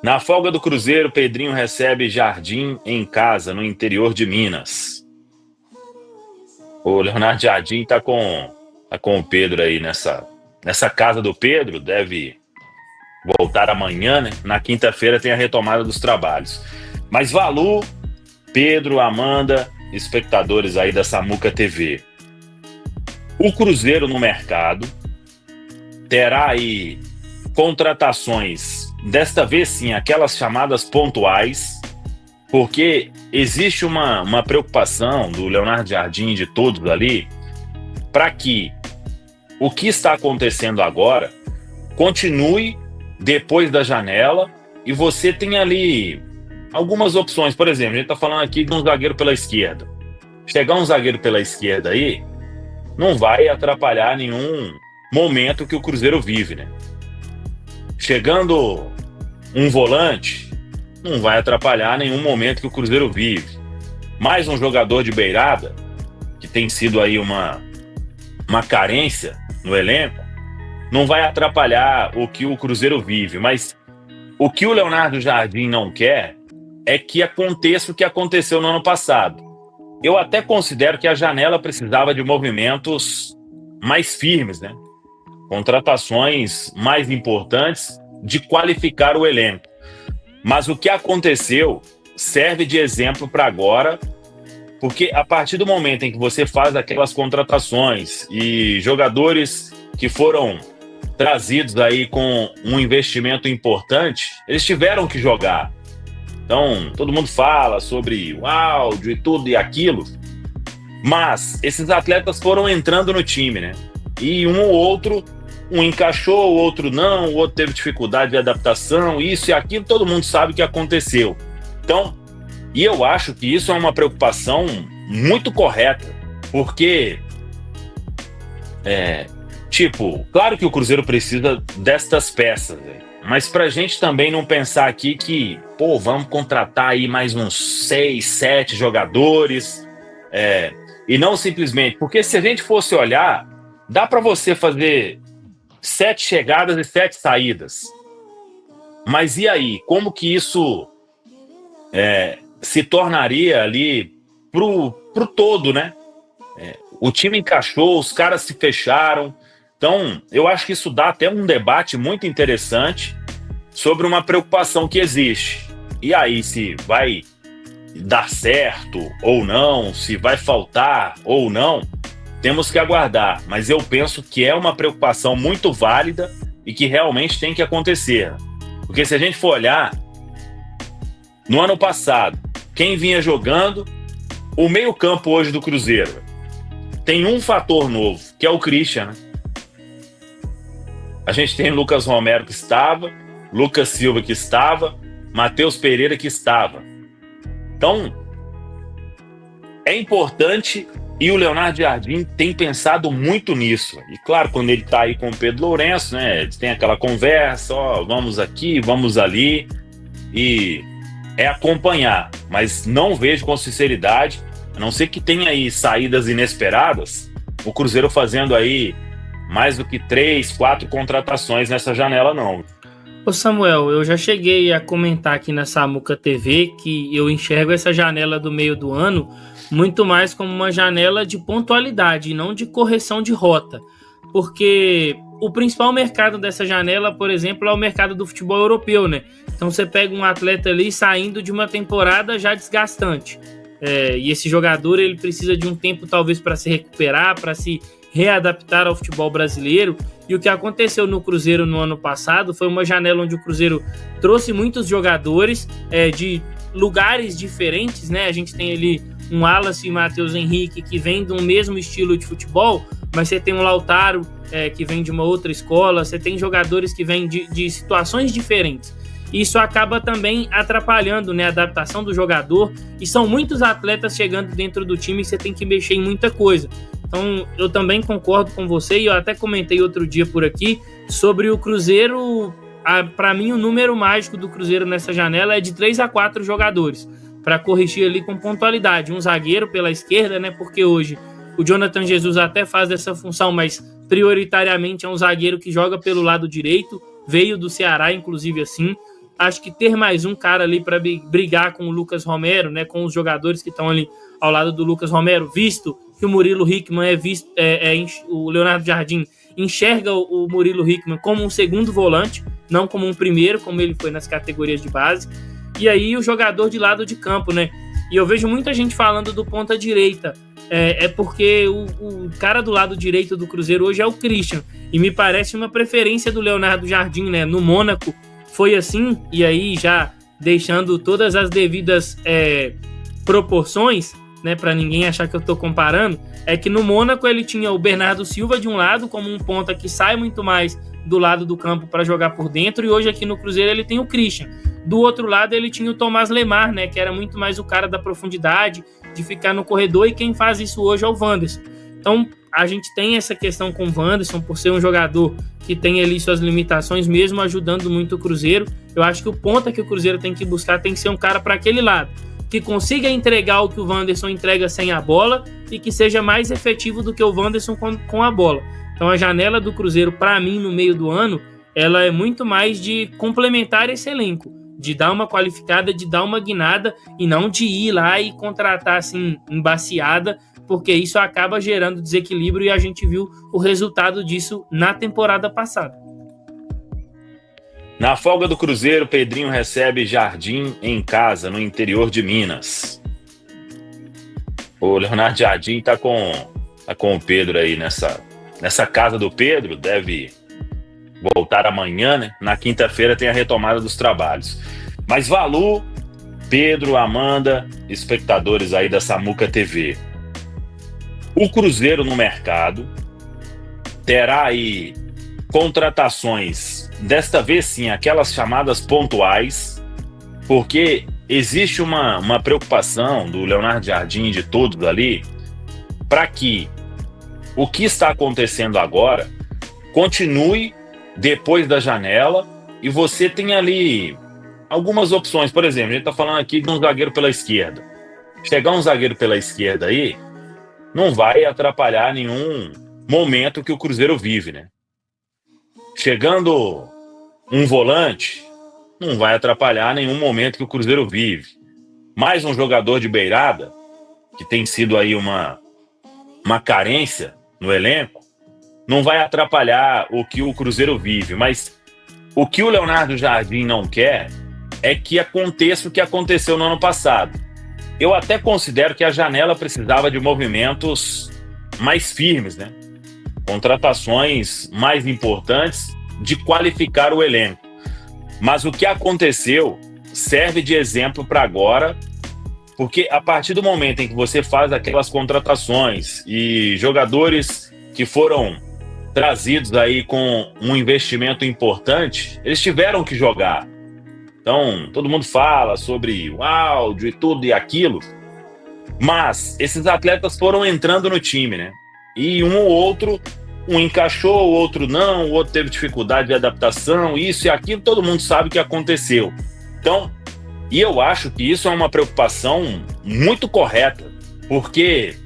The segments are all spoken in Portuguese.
Na folga do Cruzeiro, Pedrinho recebe Jardim em casa, no interior de Minas. O Leonardo Jardim tá com o Pedro aí nessa casa do Pedro, deve voltar amanhã, né? Na quinta-feira tem a retomada dos trabalhos. Mas Valu, Pedro, Amanda, espectadores aí da Samuca TV. O Cruzeiro no mercado terá aí contratações, desta vez sim, aquelas chamadas pontuais, porque existe uma preocupação do Leonardo Jardim e de todos ali para que o que está acontecendo agora continue depois da janela e você tem ali algumas opções. Por exemplo, a gente está falando aqui de um zagueiro pela esquerda. Chegar um zagueiro pela esquerda aí não vai atrapalhar nenhum momento que o Cruzeiro vive, né? Chegando um volante, não vai atrapalhar nenhum momento que o Cruzeiro vive. Mais um jogador de beirada, que tem sido aí uma carência no elenco, não vai atrapalhar o que o Cruzeiro vive. Mas o que o Leonardo Jardim não quer é que aconteça o que aconteceu no ano passado. Eu até considero que a janela precisava de movimentos mais firmes, né? Contratações mais importantes de qualificar o elenco. Mas o que aconteceu serve de exemplo para agora, porque a partir do momento em que você faz aquelas contratações e jogadores que foram trazidos aí com um investimento importante, eles tiveram que jogar. Então, todo mundo fala sobre o áudio e tudo e aquilo, mas esses atletas foram entrando no time, né? E um ou outro, um encaixou, o outro não, o outro teve dificuldade de adaptação, isso e aquilo, todo mundo sabe o que aconteceu. Então, e eu acho que isso é uma preocupação muito correta, porque, claro que o Cruzeiro precisa destas peças, mas pra gente também não pensar aqui que, vamos contratar aí mais uns 6, 7 jogadores, e não simplesmente, porque se a gente fosse olhar, dá pra você fazer 7 chegadas e 7 saídas. Mas e aí? Como que isso se tornaria ali pro todo, né? O time encaixou, os caras se fecharam. Então, eu acho que isso dá até um debate muito interessante sobre uma preocupação que existe. E aí, se vai dar certo ou não, se vai faltar ou não, temos que aguardar. Mas eu penso que é uma preocupação muito válida e que realmente tem que acontecer. Porque se a gente for olhar, no ano passado, quem vinha jogando, o meio-campo hoje do Cruzeiro tem um fator novo, que é o Christian, né? A gente tem Lucas Romero que estava, Lucas Silva que estava, Matheus Pereira que estava. Então, é importante e o Leonardo Jardim tem pensado muito nisso. E claro, quando ele está aí com o Pedro Lourenço, né, eles têm aquela conversa, vamos aqui, vamos ali, e é acompanhar. Mas não vejo com sinceridade, a não ser que tenha aí saídas inesperadas, o Cruzeiro fazendo aí mais do que 3, 4 contratações nessa janela, não. Ô Samuel, eu já cheguei a comentar aqui na Samuca TV que eu enxergo essa janela do meio do ano muito mais como uma janela de pontualidade e não de correção de rota, porque o principal mercado dessa janela, por exemplo, é o mercado do futebol europeu, né? Então você pega um atleta ali saindo de uma temporada já desgastante, e esse jogador ele precisa de um tempo talvez para se recuperar, para se readaptar ao futebol brasileiro. E o que aconteceu no Cruzeiro no ano passado foi uma janela onde o Cruzeiro trouxe muitos jogadores de lugares diferentes, né? A gente tem ali um Wallace e Matheus Henrique que vem do mesmo estilo de futebol, mas você tem um Lautaro que vem de uma outra escola, você tem jogadores que vêm de situações diferentes. Isso acaba também atrapalhando, né, a adaptação do jogador, e são muitos atletas chegando dentro do time e você tem que mexer em muita coisa. Então, eu também concordo com você, e eu até comentei outro dia por aqui sobre o Cruzeiro. Para mim, o número mágico do Cruzeiro nessa janela é de 3 a 4 jogadores, para corrigir ali com pontualidade. Um zagueiro pela esquerda, né, porque hoje o Jonathan Jesus até faz essa função, mas prioritariamente é um zagueiro que joga pelo lado direito, veio do Ceará, inclusive assim. Acho que ter mais um cara ali para brigar com o Lucas Romero, né, com os jogadores que estão ali ao lado do Lucas Romero, visto que o Murilo Hickman o Leonardo Jardim enxerga o Murilo Hickman como um segundo volante, não como um primeiro, como ele foi nas categorias de base. E aí o jogador de lado de campo, né? E eu vejo muita gente falando do ponta direita. Porque o cara do lado direito do Cruzeiro hoje é o Christian. E me parece uma preferência do Leonardo Jardim, né? No Mônaco foi assim, e aí já deixando todas as devidas proporções, né? Para ninguém achar que eu tô comparando, é que no Mônaco ele tinha o Bernardo Silva de um lado, como um ponta que sai muito mais do lado do campo para jogar por dentro, e hoje aqui no Cruzeiro ele tem o Christian. Do outro lado ele tinha o Tomás Lemar, né, que era muito mais o cara da profundidade, de ficar no corredor, e quem faz isso hoje é o Wanderson. Então a gente tem essa questão com o Wanderson, por ser um jogador que tem ali suas limitações, mesmo ajudando muito o Cruzeiro. Eu acho que o ponta que o Cruzeiro tem que buscar tem que ser um cara para aquele lado, que consiga entregar o que o Wanderson entrega sem a bola e que seja mais efetivo do que o Wanderson com a bola. Então a janela do Cruzeiro, para mim, no meio do ano, ela é muito mais de complementar esse elenco, de dar uma qualificada, de dar uma guinada, e não de ir lá e contratar assim, embaciada, porque isso acaba gerando desequilíbrio, e a gente viu o resultado disso na temporada passada. Na folga do Cruzeiro, Pedrinho recebe Jardim em casa, no interior de Minas. O Leonardo Jardim tá com o Pedro aí nessa casa do Pedro, deve voltar amanhã, né? Na quinta-feira tem a retomada dos trabalhos. Mas Valu, Pedro, Amanda, espectadores aí da Samuca TV, o Cruzeiro no mercado terá aí contratações, desta vez sim, aquelas chamadas pontuais, porque existe uma preocupação do Leonardo Jardim e de todos ali, para que o que está acontecendo agora continue depois da janela e você tem ali algumas opções. Por exemplo, a gente está falando aqui de um zagueiro pela esquerda. Chegar um zagueiro pela esquerda aí não vai atrapalhar nenhum momento que o Cruzeiro vive, né? Chegando um volante não vai atrapalhar nenhum momento que o Cruzeiro vive. Mais um jogador de beirada, que tem sido aí uma carência no elenco, não vai atrapalhar o que o Cruzeiro vive. Mas o que o Leonardo Jardim não quer é que aconteça o que aconteceu no ano passado. Eu até considero que a janela precisava de movimentos mais firmes, né? Contratações mais importantes, de qualificar o elenco. Mas o que aconteceu serve de exemplo para agora, porque a partir do momento em que você faz aquelas contratações e jogadores que foram trazidos aí com um investimento importante, eles tiveram que jogar. Então, todo mundo fala sobre o áudio e tudo e aquilo, mas esses atletas foram entrando no time, né? E um ou outro, um encaixou, o outro não, o outro teve dificuldade de adaptação, isso e aquilo, todo mundo sabe o que aconteceu. Então, e eu acho que isso é uma preocupação muito correta, porque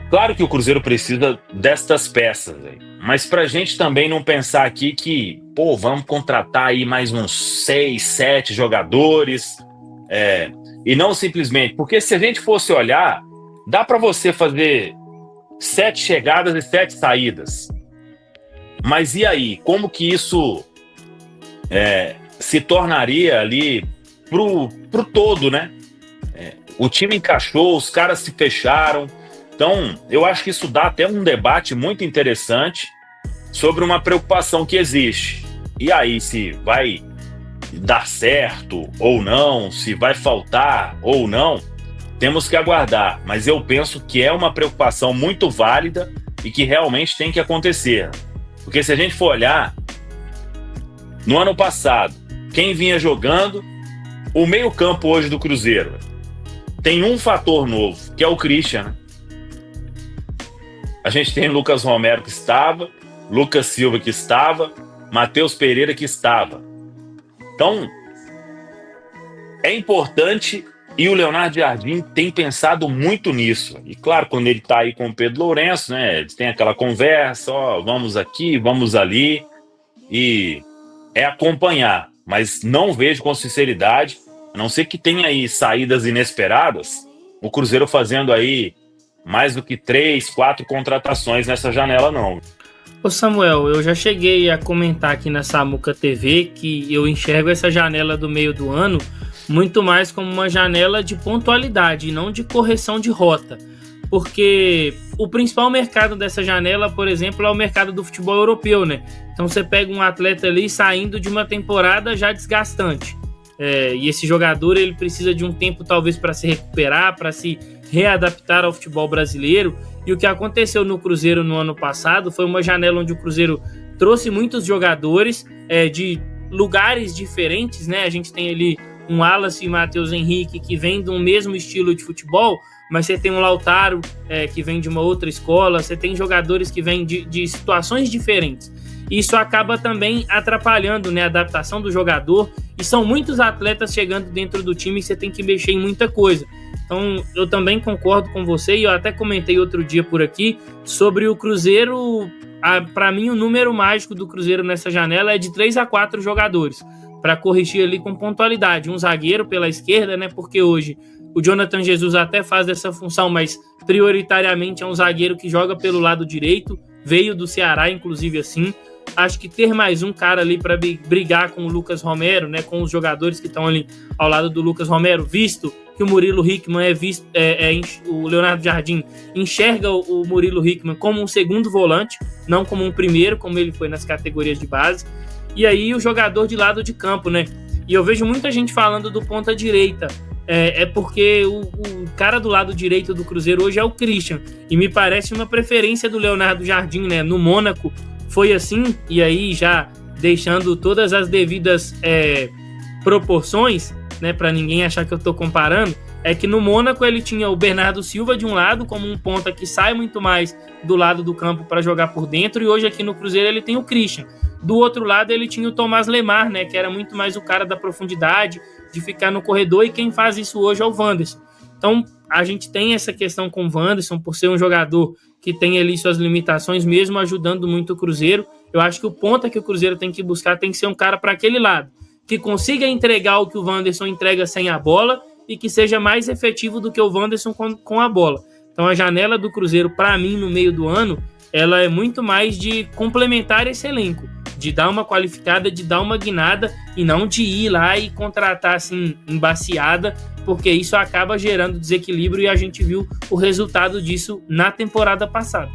claro que o Cruzeiro precisa destas peças, mas pra gente também não pensar aqui que, vamos contratar aí mais uns 6, 7 jogadores, e não simplesmente, porque se a gente fosse olhar, dá pra você fazer 7 chegadas e 7 saídas, mas e aí, como que isso se tornaria ali pro todo, né? O time encaixou, os caras se fecharam. Então, eu acho que isso dá até um debate muito interessante sobre uma preocupação que existe. E aí, se vai dar certo ou não, se vai faltar ou não, temos que aguardar. Mas eu penso que é uma preocupação muito válida e que realmente tem que acontecer. Porque se a gente for olhar, no ano passado, quem vinha jogando, o meio-campo hoje do Cruzeiro tem um fator novo, que é o Christian, né? A gente tem Lucas Romero que estava, Lucas Silva que estava, Matheus Pereira que estava. Então, é importante, e o Leonardo Jardim tem pensado muito nisso. E claro, quando ele está aí com o Pedro Lourenço, né, eles têm aquela conversa, vamos aqui, vamos ali, e é acompanhar, mas não vejo com sinceridade, a não ser que tenha aí saídas inesperadas, o Cruzeiro fazendo aí mais do que 3, 4 contratações nessa janela, não. Ô Samuel, eu já cheguei a comentar aqui na Samuca TV que eu enxergo essa janela do meio do ano muito mais como uma janela de pontualidade e não de correção de rota. Porque o principal mercado dessa janela, por exemplo, é o mercado do futebol europeu, né? Então você pega um atleta ali saindo de uma temporada já desgastante. E esse jogador ele precisa de um tempo talvez para se recuperar, para se readaptar ao futebol brasileiro. E o que aconteceu no Cruzeiro no ano passado foi uma janela onde o Cruzeiro trouxe muitos jogadores de lugares diferentes, né? A gente tem ali um Wallace e Matheus Henrique que vem do mesmo estilo de futebol, mas você tem um Lautaro que vem de uma outra escola, você tem jogadores que vêm de situações diferentes. Isso acaba também atrapalhando, né, a adaptação do jogador, e são muitos atletas chegando dentro do time e você tem que mexer em muita coisa. Então eu também concordo com você, e eu até comentei outro dia por aqui sobre o Cruzeiro. Para mim o número mágico do Cruzeiro nessa janela é de 3 a 4 jogadores, para corrigir ali com pontualidade. Um zagueiro pela esquerda, né, porque hoje o Jonathan Jesus até faz essa função, mas prioritariamente é um zagueiro que joga pelo lado direito, veio do Ceará inclusive assim. Acho que ter mais um cara ali para brigar com o Lucas Romero, né, com os jogadores que estão ali ao lado do Lucas Romero, visto que o Murilo Hickman o Leonardo Jardim enxerga o Murilo Hickman como um segundo volante, não como um primeiro, como ele foi nas categorias de base. E aí o jogador de lado de campo, né? E eu vejo muita gente falando do ponta direita. Porque o cara do lado direito do Cruzeiro hoje é o Christian. E me parece uma preferência do Leonardo Jardim, né? No Mônaco foi assim, e aí já deixando todas as devidas proporções, né, para ninguém achar que eu tô comparando, é que no Mônaco ele tinha o Bernardo Silva de um lado, como um ponta que sai muito mais do lado do campo para jogar por dentro, e hoje aqui no Cruzeiro ele tem o Christian. Do outro lado ele tinha o Tomás Lemar, né, que era muito mais o cara da profundidade, de ficar no corredor, e quem faz isso hoje é o Wanderson. Então a gente tem essa questão com o Wanderson, por ser um jogador que tem ali suas limitações, mesmo ajudando muito o Cruzeiro. Eu acho que o ponta que o Cruzeiro tem que buscar tem que ser um cara para aquele lado, que consiga entregar o que o Wanderson entrega sem a bola e que seja mais efetivo do que o Wanderson com a bola. Então a janela do Cruzeiro, para mim, no meio do ano, ela é muito mais de complementar esse elenco, de dar uma qualificada, de dar uma guinada, e não de ir lá e contratar assim, embaciada, porque isso acaba gerando desequilíbrio, e a gente viu o resultado disso na temporada passada.